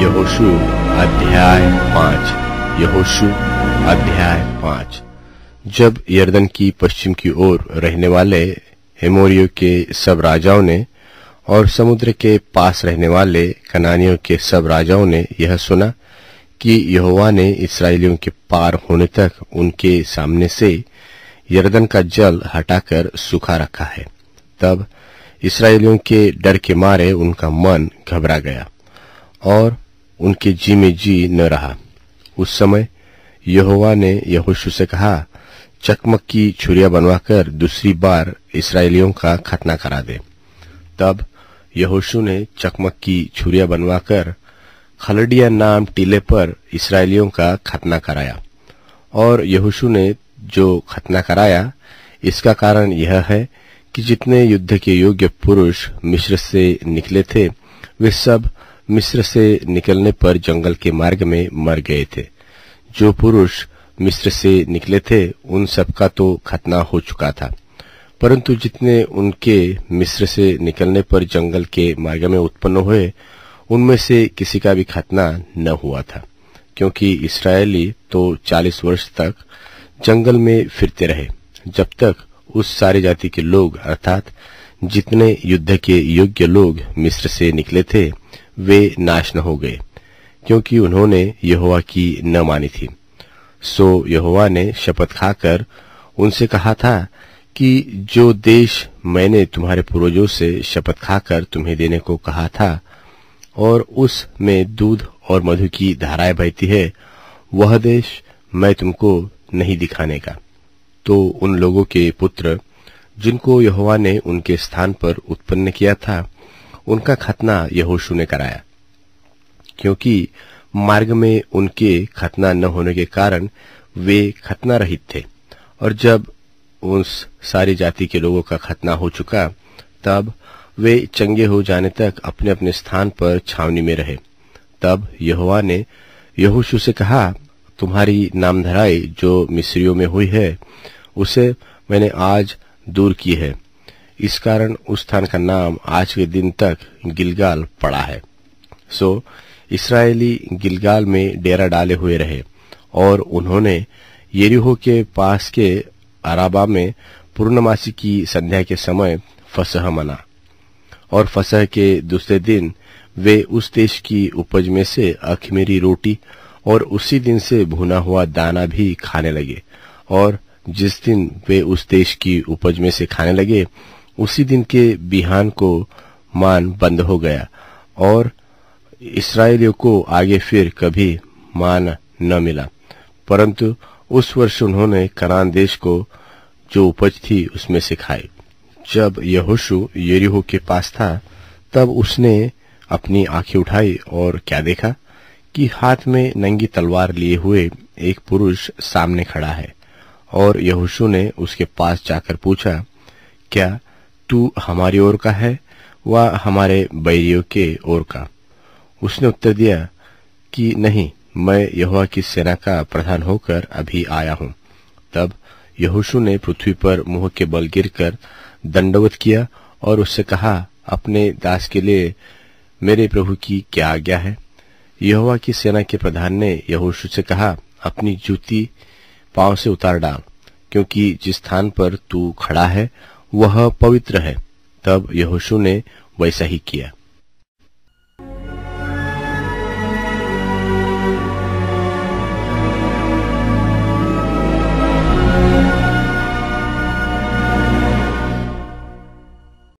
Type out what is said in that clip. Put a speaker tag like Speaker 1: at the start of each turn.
Speaker 1: यहोशू अध्याय 5। यहोशू अध्याय 5। जब यरदन की पश्चिम की ओर रहने वाले हेमोरियों के सब राजाओं ने और समुद्र के पास रहने वाले कनानियों के सब राजाओं ने यह सुना कि यहोवा ने इस्राएलियों के पार होने तक उनके सामने से यरदन का जल हटाकर सूखा रखा है, तब इस्राएलियों के डर के मारे उनका मन घबरा गया और उनके जी में जी न रहा। उस समय यहोवा ने यहोशू से कहा, चकमक की छुरियां बनवाकर दूसरी बार इस्राएलियों का खतना करा दे। तब यहोशू ने चकमक की छुरियां बनवाकर खलडिया नाम टीले पर इस्राएलियों का खतना कराया। और यहोशू ने जो खतना कराया, इसका कारण यह है कि जितने युद्ध के योग्य पुरुष मिस्र से निकले थे, वे सब मिस्र से निकलने पर जंगल के मार्ग में मर गए थे। जो पुरुष मिस्र से निकले थे, उन सब का तो खतना हो चुका था, परंतु जितने उनके मिस्र से निकलने पर जंगल के मार्ग में उत्पन्न हुए, उनमें से किसी का भी खतना न हुआ था, क्योंकि इस्राएली तो 40 वर्ष तक जंगल में फिरते रहे, जब तक उस सारी जाति के लोग अर्थात जितने युद्ध के योग्य लोग मिस्र से निकले थे, वे नाश न हो गए, क्योंकि उन्होंने यहोवा की न मानी थी। सो यहोवा ने शपथ खाकर उनसे कहा था कि जो देश मैंने तुम्हारे पूर्वजों से शपथ खाकर तुम्हें देने को कहा था, और उस में दूध और मधु की धाराएं बहती है, वह देश मैं तुमको नहीं दिखाने का। तो उन लोगों के पुत्र जिनको यहोवा ने उनके स्थान पर उत्पन्न किया था, उनका खतना यहोशू ने कराया, क्योंकि मार्ग में उनके खतना न होने के कारण वे खतना रहित थे। और जब उस सारी जाति के लोगों का खतना हो चुका, तब वे चंगे हो जाने तक अपने अपने स्थान पर छावनी में रहे। तब यहोवा ने यहोशू से कहा, तुम्हारी नामधराई जो मिस्रियों में हुई है, उसे मैंने आज दूर की है। इस कारण उस स्थान का नाम आज के दिन तक गिलगाल पड़ा है। सो इस्राएली गिलगाल में डेरा डाले हुए रहे, और उन्होंने यरीहो के पास के अराबा में पूर्णमासी की संध्या के समय फसह मना। और फसह के दूसरे दिन वे उस देश की उपज में से अखमीरी रोटी और उसी दिन से भुना हुआ दाना भी खाने लगे। और जिस दिन वे उस देश की उपज में से खाने लगे, उसी दिन के बिहान को मान बंद हो गया, और इस्राएलियों को आगे फिर कभी मान न मिला। परंतु उस वर्ष उन्होंने कनान देश को जो उपज थी उसमें से खाई। जब यहोशू यरीहो के पास था, तब उसने अपनी आंखें उठाई और क्या देखा कि हाथ में नंगी तलवार लिए हुए एक पुरुष सामने खड़ा है। और यहोशू ने उसके पास जाकर पूछा, क्या तू हमारी ओर का है व हमारे बैरियों के ओर का? उसने उत्तर दिया कि नहीं, मैं यहोवा की सेना का प्रधान होकर अभी आया हूं। तब यहोशू ने पृथ्वी पर मुंह के बल गिरकर दंडवत किया और उससे कहा, अपने दास के लिए मेरे प्रभु की क्या आज्ञा है? यहोवा की सेना के प्रधान ने यहोशू से कहा, अपनी जूती पांव से उतार डाल, क्योंकि जिस स्थान पर तू खड़ा है वह पवित्र है। तब यहोशू ने वैसा ही किया।